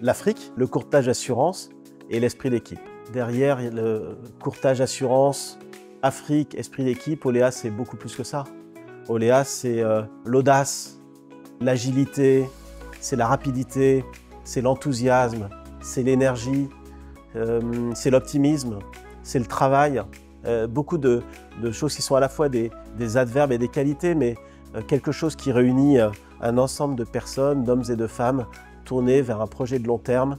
l'Afrique, le courtage assurance et l'esprit d'équipe. Derrière le courtage assurance, Afrique, esprit d'équipe, Oléa c'est beaucoup plus que ça. Oléa c'est l'audace, l'agilité, c'est la rapidité, c'est l'enthousiasme, c'est l'énergie, c'est l'optimisme, c'est le travail. Beaucoup de choses qui sont à la fois des adverbes et des qualités, mais quelque chose qui réunit un ensemble de personnes, d'hommes et de femmes, tournés vers un projet de long terme,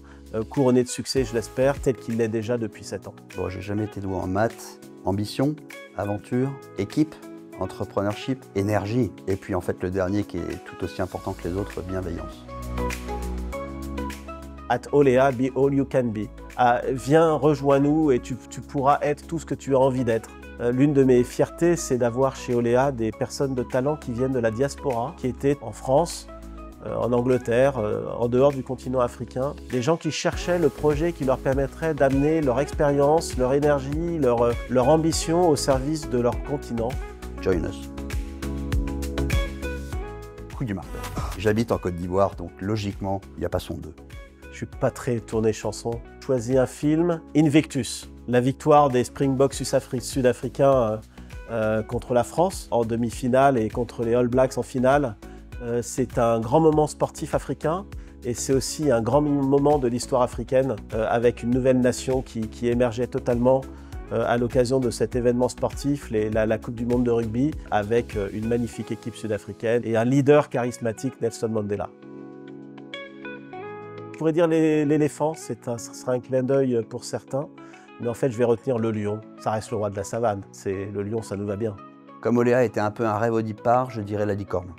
couronné de succès, je l'espère, tel qu'il l'est déjà depuis 7 ans. Bon, j'ai jamais été doué en maths, ambition, aventure, équipe, entrepreneurship, énergie. Et puis en fait le dernier qui est tout aussi important que les autres, bienveillance. At Oléa, be all you can be. Viens, rejoins-nous et tu pourras être tout ce que tu as envie d'être. L'une de mes fiertés, c'est d'avoir chez Oléa des personnes de talent qui viennent de la diaspora, qui étaient en France, en Angleterre, en dehors du continent africain. Des gens qui cherchaient le projet qui leur permettrait d'amener leur expérience, leur énergie, leur ambition au service de leur continent. Join us. Coup du marteau. J'habite en Côte d'Ivoire, donc logiquement, il n'y a pas son 2. Je suis pas très tourné chanson. Choisis un film, Invictus, la victoire des Springboks sud-africains contre la France en demi-finale et contre les All Blacks en finale. C'est un grand moment sportif africain et c'est aussi un grand moment de l'histoire africaine avec une nouvelle nation qui émergeait totalement à l'occasion de cet événement sportif, la Coupe du Monde de rugby, avec une magnifique équipe sud-africaine et un leader charismatique, Nelson Mandela. Je pourrais dire l'éléphant, ce sera un clin d'œil pour certains, mais en fait je vais retenir le lion. Ça reste le roi de la savane, le lion, ça nous va bien. Comme Oléa était un peu un rêve au départ, je dirais la licorne.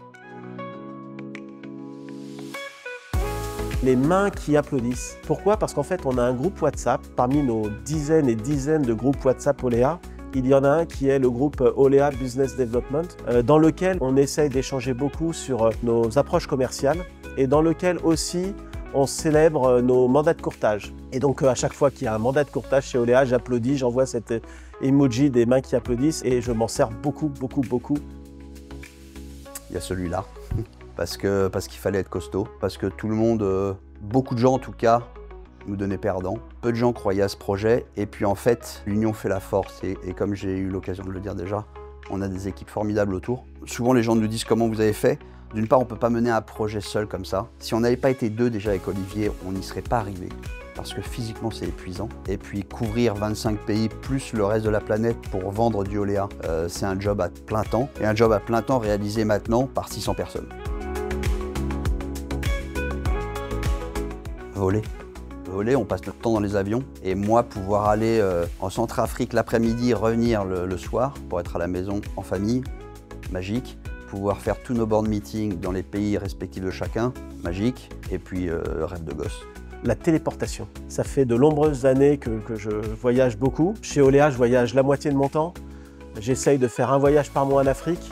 Les mains qui applaudissent. Pourquoi? Parce qu'en fait on a un groupe WhatsApp, parmi nos dizaines et dizaines de groupes WhatsApp Oléa, il y en a un qui est le groupe Oléa Business Development, dans lequel on essaye d'échanger beaucoup sur nos approches commerciales et dans lequel aussi on célèbre nos mandats de courtage. Et donc à chaque fois qu'il y a un mandat de courtage chez Oléa, j'applaudis, j'envoie cet emoji des mains qui applaudissent et je m'en sers beaucoup. Il y a celui-là, parce qu'il fallait être costaud, parce que tout le monde, beaucoup de gens en tout cas, nous donnaient perdant. Peu de gens croyaient à ce projet et puis en fait, l'union fait la force et comme j'ai eu l'occasion de le dire déjà, on a des équipes formidables autour. Souvent les gens nous disent comment vous avez fait. D'une part, on ne peut pas mener un projet seul comme ça. Si on n'avait pas été 2 déjà avec Olivier, on n'y serait pas arrivé. Parce que physiquement, c'est épuisant. Et puis couvrir 25 pays plus le reste de la planète pour vendre du Oléa, c'est un job à plein temps. Et un job à plein temps réalisé maintenant par 600 personnes. Voler. Voler, on passe notre temps dans les avions. Et moi, pouvoir aller en Centrafrique l'après-midi, revenir le soir pour être à la maison en famille, magique. Pouvoir faire tous nos board meetings dans les pays respectifs de chacun, magique, et puis rêve de gosse. La téléportation. Ça fait de nombreuses années que je voyage beaucoup. Chez Oléa, je voyage la moitié de mon temps. J'essaye de faire un voyage par mois en Afrique,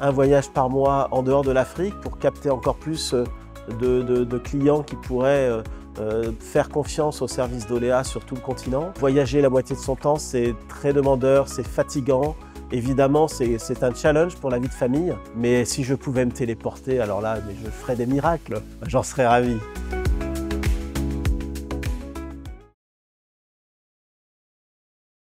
un voyage par mois en dehors de l'Afrique pour capter encore plus de clients qui pourraient faire confiance au service d'Oléa sur tout le continent. Voyager la moitié de son temps, c'est très demandeur, c'est fatigant. Évidemment, c'est un challenge pour la vie de famille, mais si je pouvais me téléporter, alors là, je ferais des miracles, j'en serais ravi.